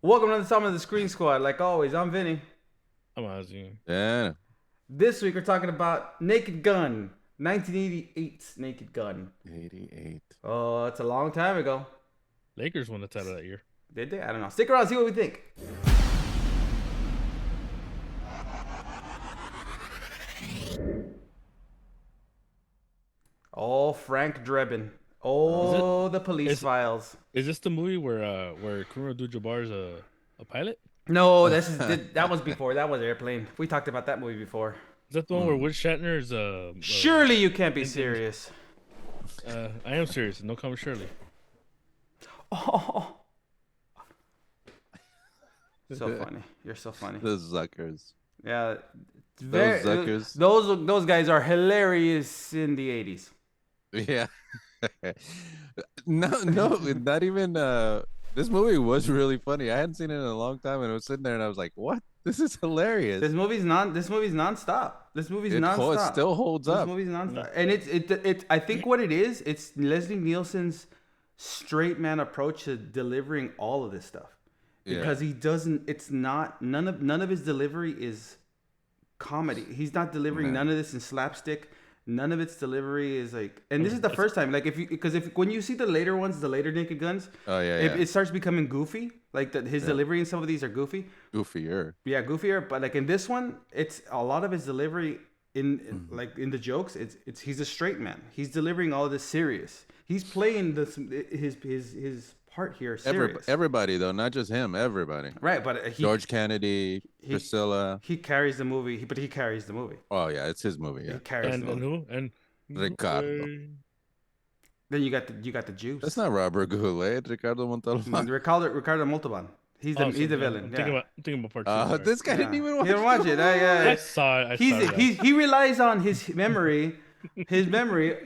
Welcome to the Summon of the Screen Squad. Like always, I'm Vinny. I'm Ozzy. Yeah. This week we're talking about Naked Gun, 1988's Naked Gun. 88. Oh, it's a long time ago. Lakers won the title that year. Did they? I don't know. Stick around, see what we think. Oh, Frank Drebin. Oh, the police files. Is this the movie where Kareem Abdul-Jabbar is a pilot? No, that was before. That was Airplane. We talked about that movie before. Is that the one where Wood Shatner is Surely you can't be serious. I am serious. No comment, Shirley. Oh, so funny. You're so funny. Those Zuckers. Yeah, Those Zuckers. Those guys are hilarious in the 80s. Yeah. No, not even. This movie was really funny. I hadn't seen it in a long time, and I was sitting there, and I was like, "What? This is hilarious." This movie's nonstop. This movie's It nonstop. still holds This up. movie's nonstop, and it's. I think what it is, it's Leslie Nielsen's straight man approach to delivering all of this stuff, because he doesn't. It's not none of his delivery is comedy. He's not delivering none of this in slapstick. None of its delivery is like, and this is the first time. Like if when you see the later ones, the later Naked Guns, it starts becoming goofy. Like his delivery in some of these are goofy. Goofier. Yeah, goofier. But like in this one, it's a lot of his delivery in like in the jokes. It's he's a straight man. He's delivering all of this serious. He's playing his part here serious. Everybody though, not just him. Everybody. Right, but George Kennedy, Priscilla. He carries the movie. But he carries the movie. Oh yeah, it's his movie. Yeah. He carries the movie. And who? And Ricardo. Then you got the juice. That's not Robert Goulet. Ricardo Montalban. Ricardo Montalban. He's the villain. I'm thinking about part 2. This guy didn't even watch. He didn't watch it. I saw it. He relies on his memory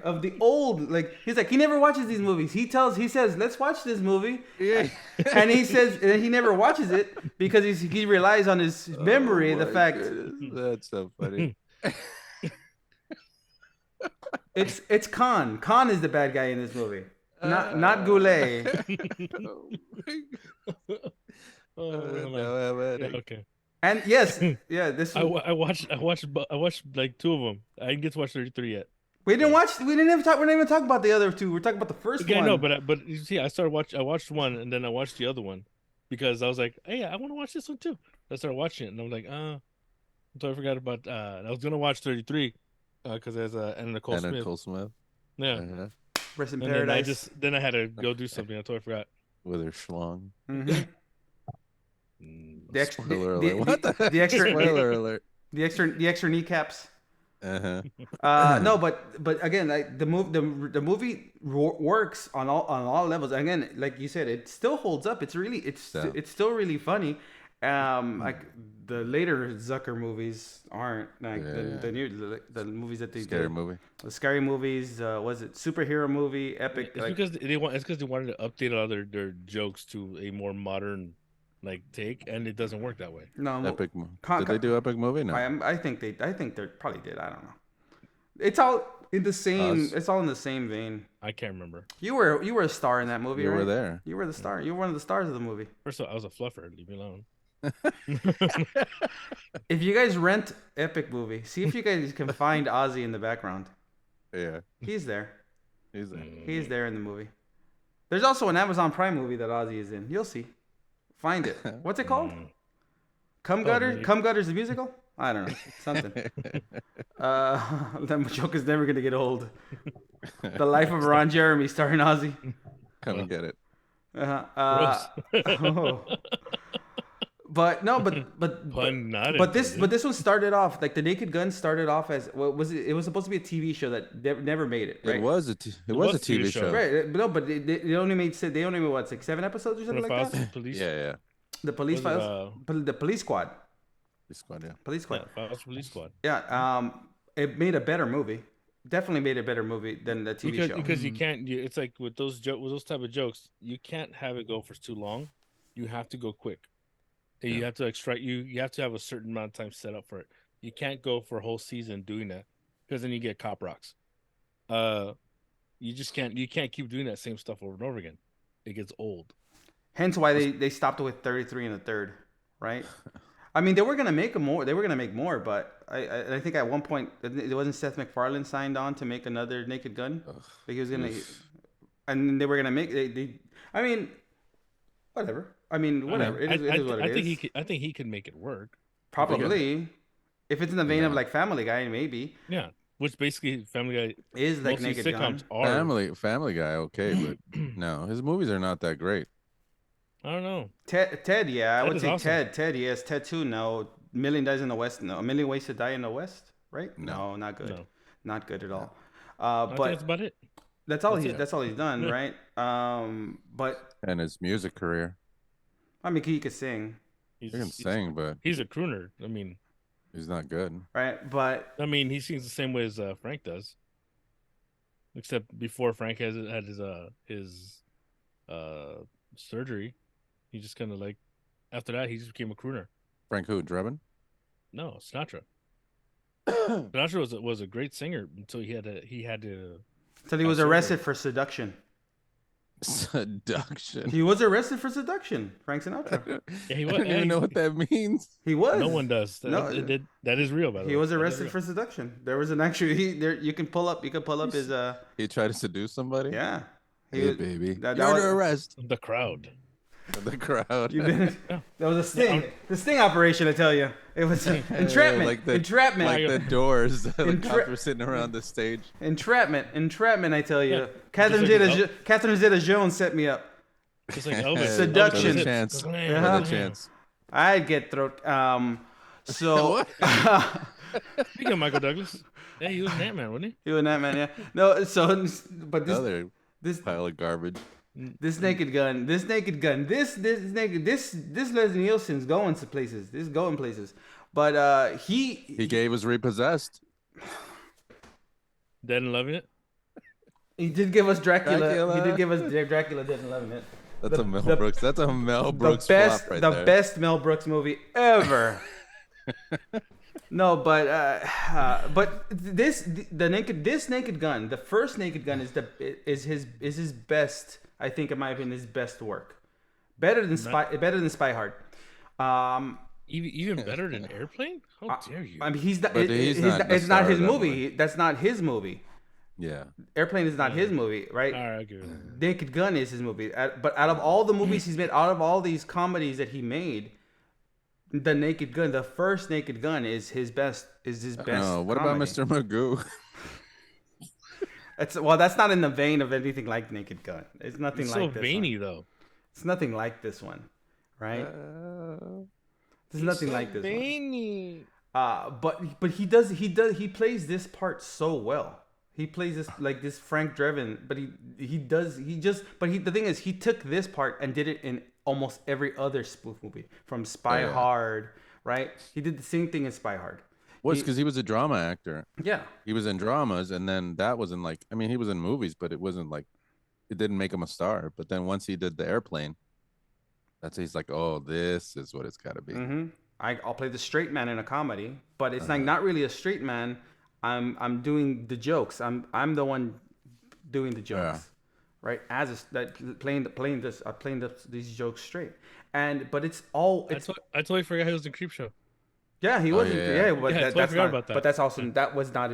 of the old. Like he's like he never watches these movies. He says let's watch this movie. Yeah. And he says and he never watches it because he relies on his memory. The fact that's so funny. it's Khan. Khan is the bad guy in this movie. Not Goulet. Okay. And yes, yeah. This I watched like 2 of them. I didn't get to watch 33 yet. we didn't watch. We didn't even talk. We're not even talking about the other 2. We're talking about the first one. Yeah, no, but you see, I watched one and then I watched the other one because I was like, hey, I want to watch this one too. I started watching it and I was like, so I forgot about. I was gonna watch 33 because there's Anna Nicole Smith. Yeah. Rest in And Paradise. then I had to go do something. I totally forgot. With her schlong. Mm-hmm. Spoiler alert. What the extra spoiler alert. The extra kneecaps. Uh-huh. No, but again, like the movie works on all levels. Again, like you said, it still holds up. It's still really funny. Like the later Zucker movies aren't like the movies that they Scary did. movie. The scary movies. Was it superhero movie? Epic. It's because they wanted to update all their jokes to a more modern like take, and it doesn't work that way. No, Epic movie. Did they do Epic movie? No. I think they probably did. I don't know. It's all in the same. It's all in the same vein. I can't remember. You were a star in that movie. You right? were there. You were the star. You were one of the stars of the movie. First of all, I was a fluffer. Leave me alone. If you guys rent Epic movie, see if you guys can find Ozzy in the background. Yeah. He's there. He's there. He's there in the movie. There's also an Amazon Prime movie that Ozzy is in. You'll see. Find it. What's it called? Cum Gutter? Cum Gutters the musical? I don't know. Something. That joke is never gonna get old. The Life of Ron Jeremy starring Ozzy. Come and get it. But no, but this one started off like the Naked Gun started off as what was it? It was supposed to be a TV show that never made it. Right? It was a TV show. Right? No, but they only made what, like 7 episodes or something like that. Yeah. The Police Files, the Police Squad. Police Squad, yeah. Police Squad. Yeah, Police Squad. Yeah. It made a better movie. Definitely made a better movie than the TV show. Because you can't. It's like with those type of jokes, you can't have it go for too long. You have to go quick. You have to extract. You have to have a certain amount of time set up for it. You can't go for a whole season doing that because then you get cop rocks. You just can't. You can't keep doing that same stuff over and over again. It gets old. Hence why they stopped with 33 in the third, right? I mean, they were gonna make more. They were gonna make more, but I think at one point it wasn't Seth MacFarlane signed on to make another Naked Gun. Like he was gonna, and they were gonna make. I mean, whatever. I mean, whatever. It is what it is. I think he could make it work. Probably, if it's in the vein of like Family Guy, maybe. Yeah, which basically Family Guy is like Naked Gun. Family Guy, okay, but no, his movies are not that great. I don't know. Ted, yeah, I would say awesome. Ted, yes, Ted 2. No, Million Dies in the West. No, A Million Ways to Die in the West. Right? No, not good. No. Not good at all. I think that's about it. That's all he's done, right? But and his music career. I mean, he could sing. He can sing, but he's a crooner. I mean, he's not good, right? But I mean, he sings the same way as Frank does, except before Frank had his surgery, he just kind of like after that he just became a crooner. Frank who? Drebin? No, Sinatra. Sinatra was a great singer until he had to. Until he was arrested for seduction. Seduction. He was arrested for seduction. Frank Sinatra. Yeah, he was. I don't even know what that means. He was. No one does. That is real. By the way, he was arrested for seduction. There was an actual. You can pull up. You can pull up his. He tried to seduce somebody. Yeah. Hey, baby. You're under arrest. The crowd. The crowd. That was a sting. The sting operation, I tell you. It was entrapment. Entrapment. Like the doors. The cops were sitting around the stage. Entrapment, I tell you. Yeah. Catherine Zeta-Jones set me up. Just like Elvis. Seduction. Another chance. I'd get throat. So. Speaking of Michael Douglas, yeah, he was an Ant-Man, wasn't he? He was an Ant-Man, yeah. No, so but this pile of garbage. This Naked Gun, this Leslie Nielsen's going to places. This is going places. But he gave us Repossessed. Dead and Loving It. He did give us Dracula. He did give us Dracula Dead and Loving It. That's a Mel Brooks. That's a Mel Brooks flop right there. The best Mel Brooks movie ever. No, but this Naked Gun, the first Naked Gun is his best. I think, in my opinion, his best work. Better than Spy Hard. Even better than Airplane? How dare you? I mean, it's not his movie. That's not his movie. Yeah. Airplane is not his movie, right? All right, I agree with that. Naked Gun is his movie. But out of all the movies he's made, out of all these comedies that he made, the Naked Gun, the first Naked Gun is his best. What about Mr. Magoo? That's not in the vein of anything like Naked Gun. It's nothing it's like so this veiny one. Though. It's nothing like this one, right? There's nothing like this veiny. One. But he plays this part so well. He plays this Frank Drebin, but the thing is he took this part and did it in almost every other spoof movie from Spy Hard, right? He did the same thing in Spy Hard. Because he was a drama actor. Yeah. He was in dramas, and then that wasn't like, I mean, he was in movies, but it wasn't like, it didn't make him a star. But then once he did the Airplane, he's like, oh, this is what it's got to be. Mm-hmm. I'll play the straight man in a comedy, but it's like not really a straight man. I'm doing the jokes. I'm the one doing the jokes, right? Playing these jokes straight, but it's all. I totally forgot he was in Creepshow. Yeah, he wasn't. Yeah, but that's not. About that. But that's also that was not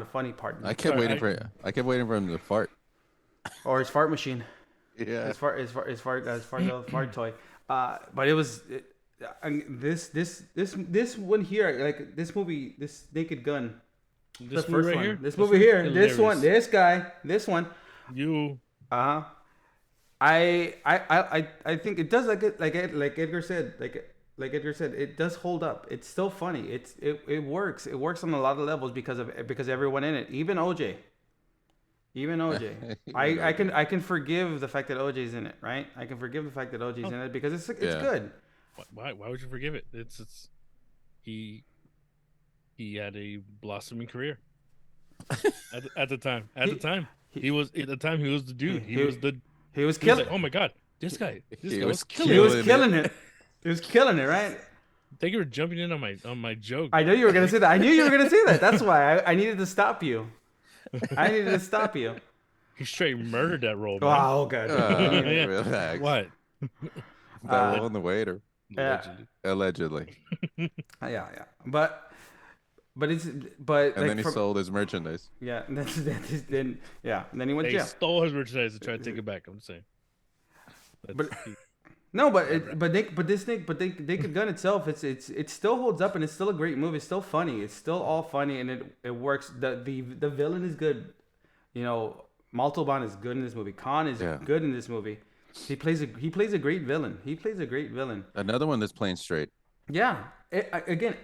a funny part. I kept waiting for him to fart. Or his fart machine. Yeah. His fart fart toy. But it was this one here, like this movie, this Naked Gun. This movie right here. This movie here. This one. This guy. This one. You. I think it does like Edgar said, like Edgar said, it does hold up. It's still funny. It works. It works on a lot of levels because everyone in it, even OJ. I can forgive the fact that OJ's in it, right? I can forgive the fact that OJ's in it because it's good. Why would you forgive it? He had a blossoming career at the time. He was the dude. He was killing. Like, oh my god, this guy was killing it. He was killing it, right? Thank you for jumping in on my joke. I know you were gonna say that. That's why I needed to stop you. He straight murdered that role, man. Wow, God. Yeah. Relax. What? That role in the waiter. Yeah. Allegedly. Yeah. But it's but And like then he sold his merchandise. yeah. Then then he went to They jail. stole his merchandise to try to take it back. I'm saying. But no, Naked Gun itself, it still holds up and it's still a great movie. It's still funny. It's still all funny and it works. The villain is good. You know, Montalban is good in this movie. Khan is good in this movie. He plays a great villain. Another one that's playing straight. Yeah. Again,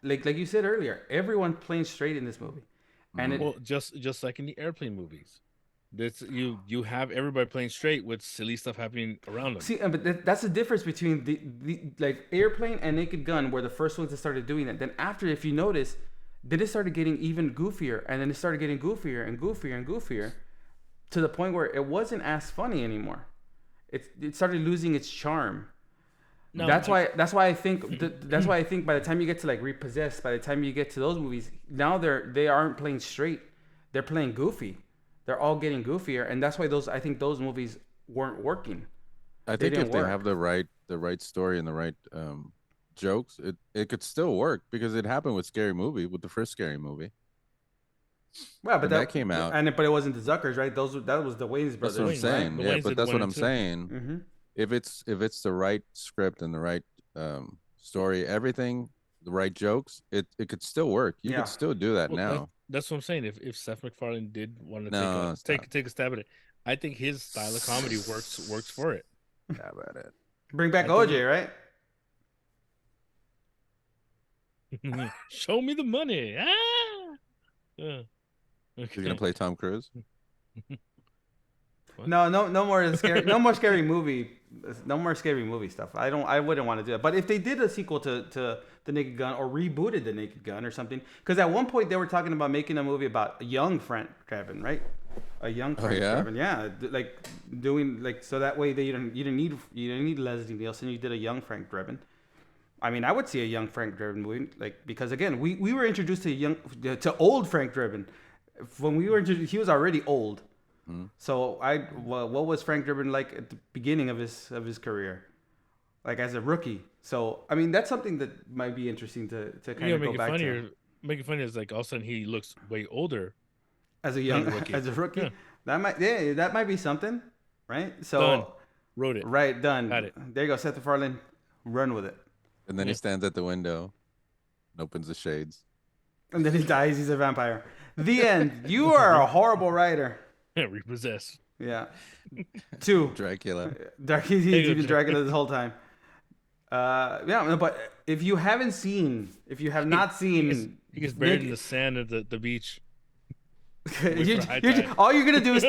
like you said earlier, everyone's playing straight in this movie, and well, just like in the Airplane movies, that's you have everybody playing straight with silly stuff happening around them. See, but that's the difference between the like Airplane and Naked Gun were the first ones that started doing that. Then after, if you notice, then it started getting even goofier, and then it started getting goofier and goofier and goofier, to the point where it wasn't as funny anymore. It started losing its charm. No, that's why I think by the time you get to like Repossessed, by the time you get to those movies, now they aren't playing straight, they're playing goofy. They're all getting goofier, and that's why I think those movies weren't working. I think if they have the right story and the right jokes, it could still work, because it happened with the first Scary Movie. Well, but that came out, but it wasn't the Zuckers, right? That was the Wayans brothers. That's what I'm saying. Right? Yeah, but that's what I'm saying. Mm-hmm. If it's the right script and the right story, everything, the right jokes, it could still work. You could still do that now. That's what I'm saying. If Seth MacFarlane did want to take a stab at it, I think his style of comedy works for it. How about it? Bring back OJ, right? Show me the money. Okay. You're gonna play Tom Cruise? No more scary. No more scary movie. No more scary movie stuff. I wouldn't want to do that. But if they did a sequel to The Naked Gun, or rebooted The Naked Gun or something, because at one point they were talking about making a movie about a young Frank Drebin, right? A young Frank Drebin, yeah, like doing like, so that way you didn't need Leslie Nielsen. You did a young Frank Drebin. I mean, I would see a young Frank Drebin movie, like, because again, we were introduced to old Frank Drebin. When we were introduced, he was already old. So what was Frank Drebin like at the beginning of his career, like as a rookie? So I mean, that's something that might be interesting to kind of go back to. Make it funny is like all of a sudden he looks way older as a young rookie. As a rookie, yeah. that might be something, right? So done. Wrote it. Right, done. Got it. There you go, Seth MacFarlane, run with it. And then he stands at the window, and opens the shades, and then he dies. He's a vampire. The end. You are a horrible writer. Repossessed. Yeah. 2. Dracula. He's been Dracula this whole time. But if you have not seen, he gets buried in the sand at the beach. All you're gonna do is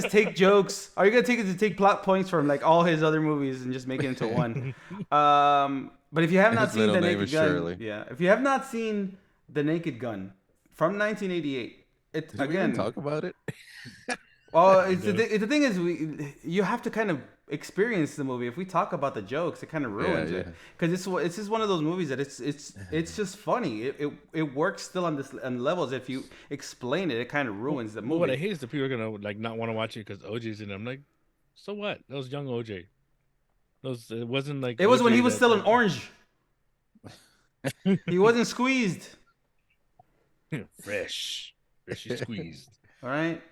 take jokes. All you're gonna take plot points from like all his other movies and just make it into one. But if you have not seen The Naked Gun, if you have not seen The Naked Gun from 1988, Did we even talk about it? Well, the thing is, you have to kind of experience the movie. If we talk about the jokes, it kind of ruins it, because it's just one of those movies that it's just funny. It works still on levels. If you explain it, it kind of ruins the movie. What I hate is that people are gonna like not want to watch it because OJ's in it. I'm like, so what? That was young OJ. It wasn't like it was when he was still an orange. He wasn't squeezed. Freshly squeezed. All right.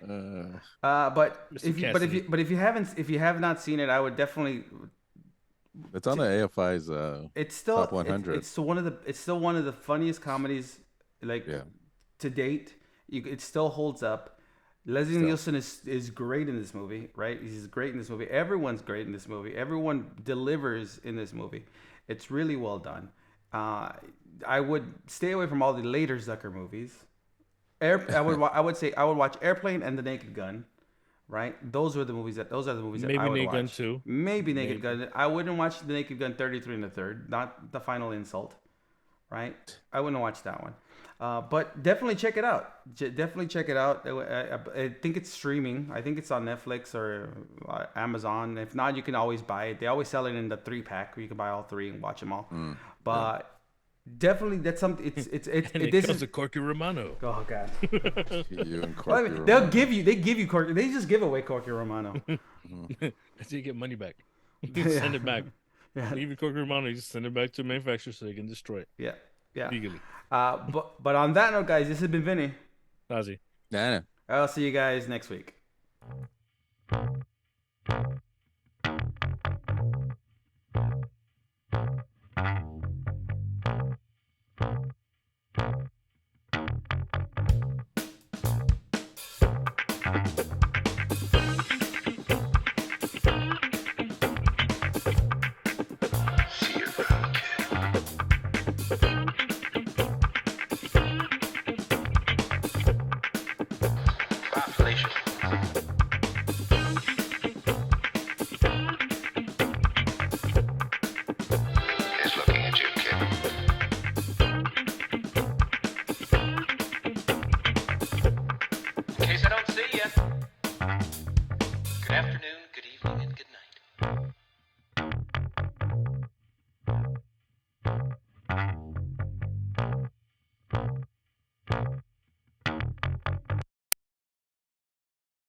But if you have not seen it, I would definitely. It's on the AFI's it's still top 100. It's still one of the funniest comedies to date. It still holds up. Leslie Nielsen is great in this movie, right? He's great in this movie. Everyone's great in this movie. Everyone delivers in this movie. It's really well done. I would stay away from all the later Zucker movies. I would watch Airplane and The Naked Gun, right? Those are the movies that I would watch. Maybe Naked Gun 2. Maybe Naked Gun. I wouldn't watch The Naked Gun 33 1/3, not The Final Insult, right? I wouldn't watch that one. But definitely check it out. Definitely check it out. I think it's streaming. I think it's on Netflix or Amazon. If not, you can always buy it. They always sell it in the 3-pack where you can buy all 3 and watch them all. But definitely that's something. And this comes is. to Corky Romano. Oh God. You and Well, I Corky mean, they Romano. give you Corky. They just give away Corky Romano. Until you get money back. You send it back. Yeah. Even Corky Romano, you just send it back to the manufacturer so they can destroy it Yeah. legally. But on that note, guys, this has been Vinny. Ozzy. Nah. I'll see you guys next week. Is looking at you, kid. In case I don't see you.